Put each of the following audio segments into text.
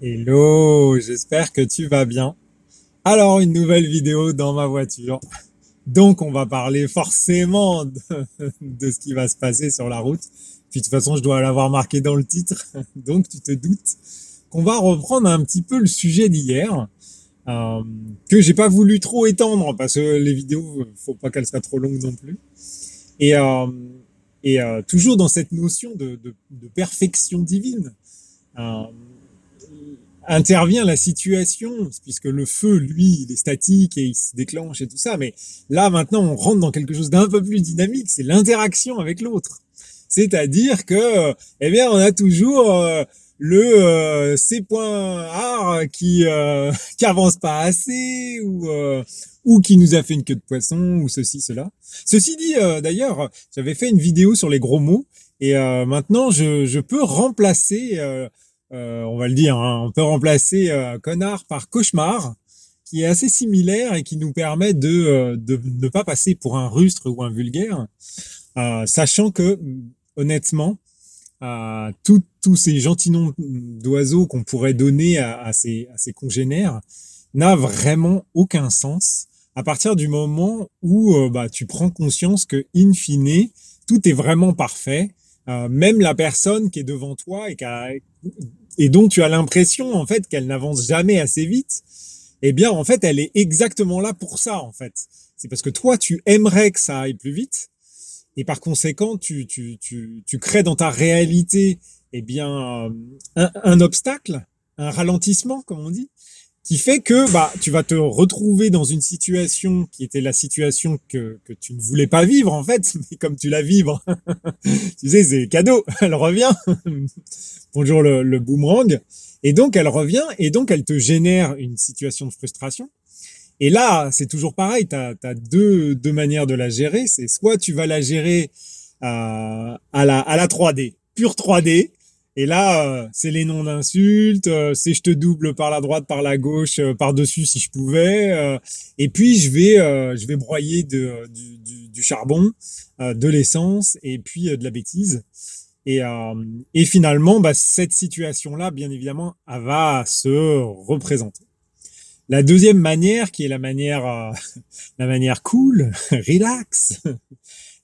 Hello, j'espère que tu vas bien. Alors, une nouvelle vidéo dans ma voiture. Donc, on va parler forcément de ce qui va se passer sur la route. Puis, de toute façon, je dois l'avoir marqué dans le titre. Donc, tu te doutes qu'on va reprendre un petit peu le sujet d'hier, euh, que j'ai pas voulu trop étendre parce que les vidéos, faut pas qu'elles soient trop longues non plus. Et, euh, toujours dans cette notion de perfection divine. Euh, Intervient la situation, puisque le feu, lui, il est statique et il se déclenche et tout ça. Mais là, maintenant, on rentre dans quelque chose d'un peu plus dynamique, c'est l'interaction avec l'autre. C'est-à-dire que, eh bien, on a toujours le C.A qui avance pas assez ou qui nous a fait une queue de poisson ou ceci cela. Ceci dit, d'ailleurs, j'avais fait une vidéo sur les gros mots et maintenant je peux remplacer on va le dire, hein, on peut remplacer connard par cauchemar, qui est assez similaire et qui nous permet de ne pas passer pour un rustre ou un vulgaire, sachant que, honnêtement, tous ces gentils noms d'oiseaux qu'on pourrait donner à ces congénères n'a vraiment aucun sens à partir du moment où tu prends conscience que, in fine, tout est vraiment parfait. Même la personne qui est devant toi et dont tu as l'impression en fait qu'elle n'avance jamais assez vite, eh bien en fait elle est exactement là pour ça en fait. C'est parce que toi tu aimerais que ça aille plus vite et par conséquent tu crées dans ta réalité eh bien un obstacle, un ralentissement comme on dit, qui fait que tu vas te retrouver dans une situation qui était la situation que tu ne voulais pas vivre en fait, mais comme tu la vivres, tu sais, c'est cadeau, elle revient. Bonjour le boomerang. Et donc elle revient et donc elle te génère une situation de frustration. Et là, c'est toujours pareil, tu as, deux manières de la gérer. C'est soit tu vas la gérer à la 3D, pure 3D. Et là, c'est les noms d'insultes, c'est je te double par la droite, par la gauche, par-dessus si je pouvais. Et puis je vais broyer du charbon, de l'essence et puis de la bêtise. Et finalement, cette situation-là, bien évidemment, elle va se représenter. La deuxième manière, qui est la manière cool, relax,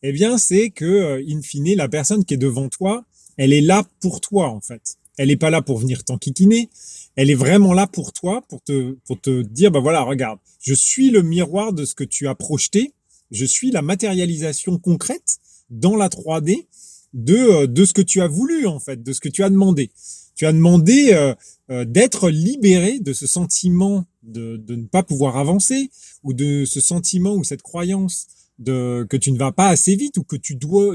eh bien, c'est que, in fine, la personne qui est devant toi, elle est là pour toi, en fait. Elle n'est pas là pour venir t'enquiquiner. Elle est vraiment là pour toi, pour te dire, bah voilà, regarde, je suis le miroir de ce que tu as projeté. Je suis la matérialisation concrète dans la 3D de ce que tu as voulu, en fait, de ce que tu as demandé. Tu as demandé d'être libéré de ce sentiment de ne pas pouvoir avancer ou de ce sentiment ou cette croyance que tu ne vas pas assez vite ou que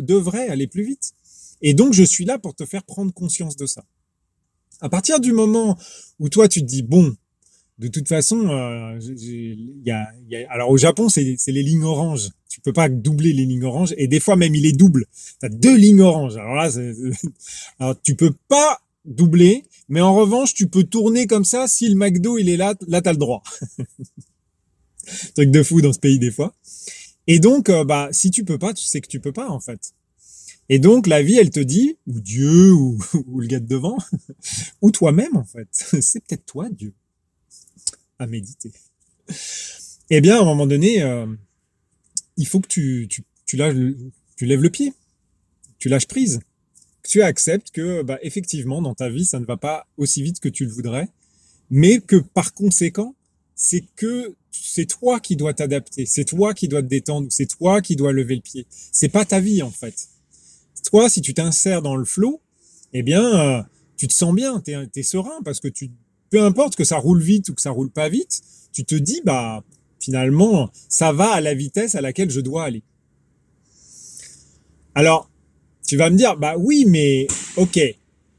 devrais aller plus vite. Et donc, je suis là pour te faire prendre conscience de ça. À partir du moment où toi, tu te dis, bon, de toute façon, alors au Japon, c'est les lignes oranges. Tu peux pas doubler les lignes oranges et des fois même il est double. Tu as deux lignes oranges. Alors là, alors tu peux pas doubler, mais en revanche, tu peux tourner comme ça si le McDo il est là t'as le droit. Truc de fou dans ce pays des fois. Et donc, si tu peux pas, tu sais que tu peux pas en fait. Et donc la vie, elle te dit, ou Dieu, ou le gars de devant, ou toi-même en fait. C'est peut-être toi Dieu à méditer. Eh bien, à un moment donné, il faut que tu lèves le pied, tu lâches prise, que tu acceptes que, effectivement, dans ta vie, ça ne va pas aussi vite que tu le voudrais, mais que par conséquent, c'est toi qui dois t'adapter, c'est toi qui dois te détendre, c'est toi qui dois lever le pied. C'est pas ta vie en fait. Toi, si tu t'insères dans le flot, eh bien, tu te sens bien, t'es serein parce que peu importe que ça roule vite ou que ça roule pas vite, tu te dis, finalement, ça va à la vitesse à laquelle je dois aller. Alors, tu vas me dire, bah oui, mais ok,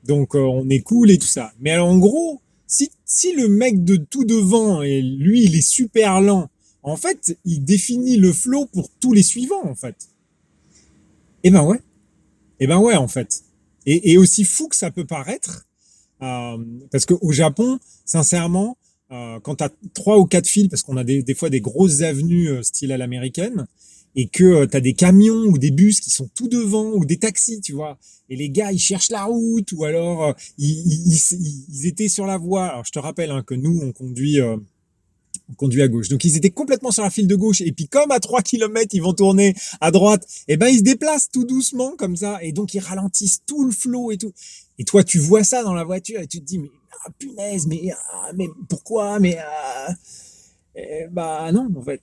donc on est cool et tout ça. Mais alors, en gros, si le mec de tout devant, et lui, il est super lent, en fait, il définit le flow pour tous les suivants, en fait. Eh ben ouais, en fait. Et aussi fou que ça peut paraître, euh, parce qu'au Japon, sincèrement, quand tu as trois ou quatre fils, parce qu'on a des fois des grosses avenues style à l'américaine, et que tu as des camions ou des bus qui sont tout devant ou des taxis, tu vois. Et les gars, ils cherchent la route ou alors ils étaient sur la voie. Alors je te rappelle que nous, on conduit à gauche. Donc ils étaient complètement sur la file de gauche. Et puis comme à 3 kilomètres, ils vont tourner à droite, et ben ils se déplacent tout doucement comme ça. Et donc ils ralentissent tout le flot et tout. Et toi, tu vois ça dans la voiture et tu te dis, mais punaise, mais pourquoi bah non, en fait.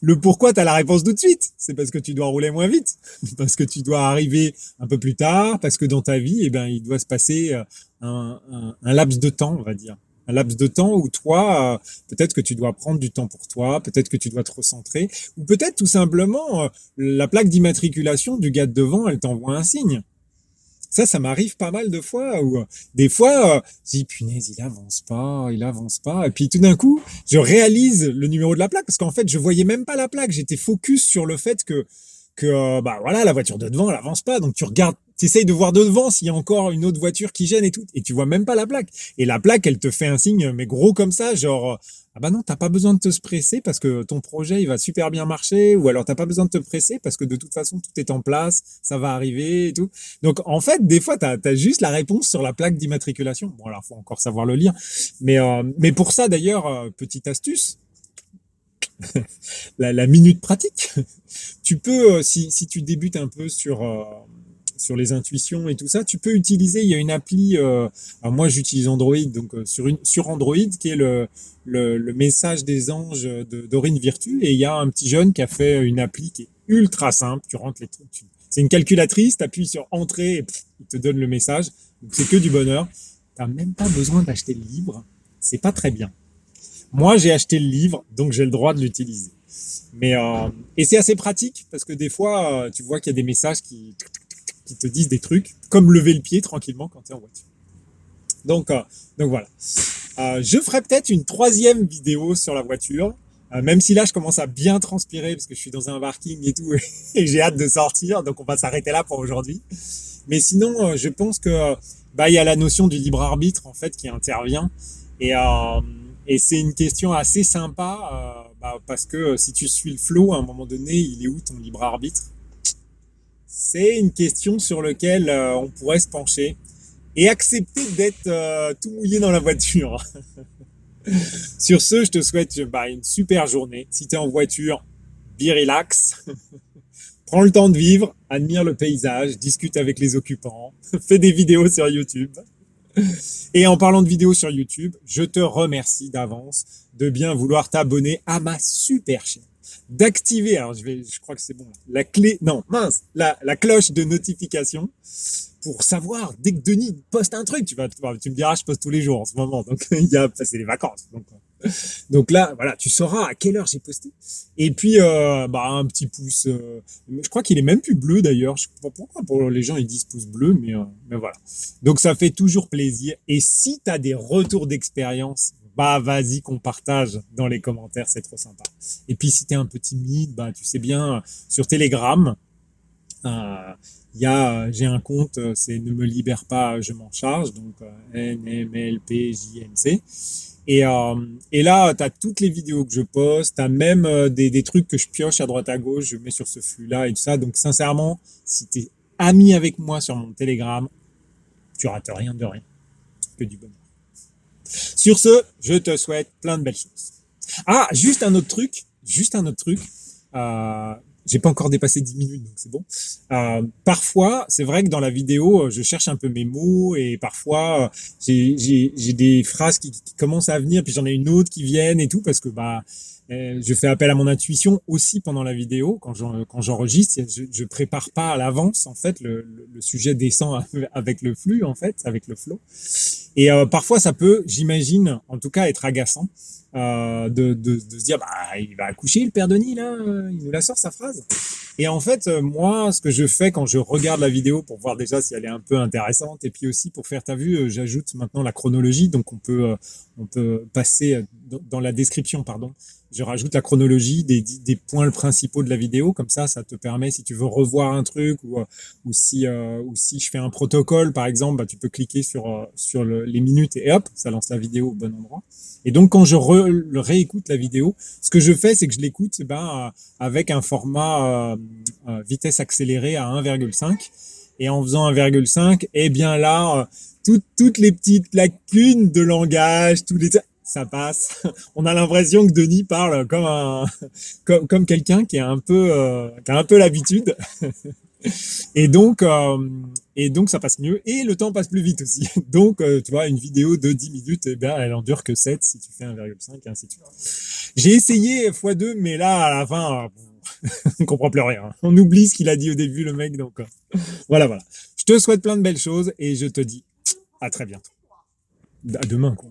Le pourquoi, tu as la réponse tout de suite. C'est parce que tu dois rouler moins vite, parce que tu dois arriver un peu plus tard, parce que dans ta vie, eh ben, il doit se passer un laps de temps, on va dire. Un laps de temps où toi, peut-être que tu dois prendre du temps pour toi, peut-être que tu dois te recentrer, ou peut-être tout simplement, la plaque d'immatriculation du gars de devant, elle t'envoie un signe. Ça m'arrive pas mal de fois où des fois, je dis punaise, il avance pas. Et puis tout d'un coup, je réalise le numéro de la plaque parce qu'en fait, je voyais même pas la plaque. J'étais focus sur le fait que bah voilà, la voiture de devant, elle avance pas. Donc tu regardes, tu essayes de voir de devant s'il y a encore une autre voiture qui gêne et tout, et tu vois même pas la plaque. Et la plaque, elle te fait un signe, mais gros comme ça, genre ah bah non, t'as pas besoin de te presser parce que ton projet il va super bien marcher, ou alors t'as pas besoin de te presser parce que de toute façon tout est en place, ça va arriver et tout. Donc en fait, des fois t'as juste la réponse sur la plaque d'immatriculation. Bon alors faut encore savoir le lire, mais pour ça d'ailleurs, petite astuce, la minute pratique. Tu peux, si tu débutes un peu sur les intuitions et tout ça, tu peux utiliser, il y a une appli, alors moi j'utilise Android, donc sur Android, qui est le message des anges d'Aurine Virtue, et il y a un petit jeune qui a fait une appli qui est ultra simple, tu rentres les trucs, c'est une calculatrice, tu appuies sur entrée et il te donne le message, donc c'est que du bonheur, t'as même pas besoin d'acheter le livre, c'est pas très bien. Moi, j'ai acheté le livre, donc j'ai le droit de l'utiliser. Et c'est assez pratique parce que des fois, tu vois qu'il y a des messages qui te disent des trucs, comme lever le pied tranquillement quand tu es en voiture. Donc, donc voilà. Je ferai peut-être une troisième vidéo sur la voiture, même si là, je commence à bien transpirer parce que je suis dans un parking et tout, et j'ai hâte de sortir, donc on va s'arrêter là pour aujourd'hui. Mais sinon, je pense que bah il y a la notion du libre arbitre en fait qui intervient, et et c'est une question assez sympa, parce que si tu suis le flow, à un moment donné, il est où ton libre arbitre? C'est une question sur laquelle on pourrait se pencher et accepter d'être tout mouillé dans la voiture. Sur ce, je te souhaite une super journée. Si tu es en voiture, be relax. Prends le temps de vivre, admire le paysage, discute avec les occupants, fais des vidéos sur YouTube. Et en parlant de vidéos sur YouTube, je te remercie d'avance de bien vouloir t'abonner à ma super chaîne. D'activer, alors je crois que c'est bon, la cloche de notification pour savoir dès que Denis poste un truc. Tu me diras, je poste tous les jours en ce moment, donc c'est les vacances. Donc là, voilà, tu sauras à quelle heure j'ai posté. Et puis, un petit pouce. Je crois qu'il est même plus bleu d'ailleurs. Je sais pas pourquoi pour les gens ils disent pouce bleu, mais voilà. Donc ça fait toujours plaisir. Et si tu as des retours d'expérience, vas-y qu'on partage dans les commentaires, c'est trop sympa. Et puis si tu es un peu timide, tu sais bien, sur Telegram, j'ai un compte, c'est Ne me libère pas, je m'en charge, donc NMLPJNC. Et là, tu as toutes les vidéos que je poste, tu as même des trucs que je pioche à droite à gauche, je mets sur ce flux-là et tout ça. Donc sincèrement, si tu es ami avec moi sur mon Telegram, tu rates rien de rien, que du bonheur. Sur ce, je te souhaite plein de belles choses. Ah, juste un autre truc. J'ai pas encore dépassé 10 minutes, donc c'est bon. Parfois, c'est vrai que dans la vidéo, je cherche un peu mes mots, et parfois, j'ai des phrases qui commencent à venir, puis j'en ai une autre qui viennent et tout, parce que je fais appel à mon intuition aussi pendant la vidéo. Quand j'enregistre, je prépare pas à l'avance, en fait, le sujet descend avec le flux, en fait, avec le flow. Et parfois, ça peut, j'imagine, en tout cas, être agaçant, de se dire, il va accoucher le père Denis, là, il nous la sort sa phrase. Et en fait, moi, ce que je fais quand je regarde la vidéo pour voir déjà si elle est un peu intéressante, et puis aussi pour faire, t'as vu, j'ajoute maintenant la chronologie, donc on peut passer dans la description, pardon. Je rajoute la chronologie des points principaux de la vidéo. Comme ça te permet, si tu veux revoir un truc ou si je fais un protocole, par exemple, bah, tu peux cliquer sur les minutes et hop, ça lance la vidéo au bon endroit. Et donc, quand je réécoute la vidéo, ce que je fais, c'est que je l'écoute avec un format vitesse accélérée à 1,5. Et en faisant 1,5, eh bien là, toutes les petites lacunes de langage, ça passe. On a l'impression que Denis parle comme quelqu'un qui a un peu l'habitude. Et donc, euh, et donc ça passe mieux et le temps passe plus vite aussi. Donc, tu vois, une vidéo de 10 minutes, eh bien, elle en dure que 7 si tu fais 1,5 et ainsi de suite. J'ai essayé x2, mais là, à la fin, on comprend plus rien. On oublie ce qu'il a dit au début, le mec. Donc, voilà. Je te souhaite plein de belles choses et je te dis à très bientôt. À demain, quoi.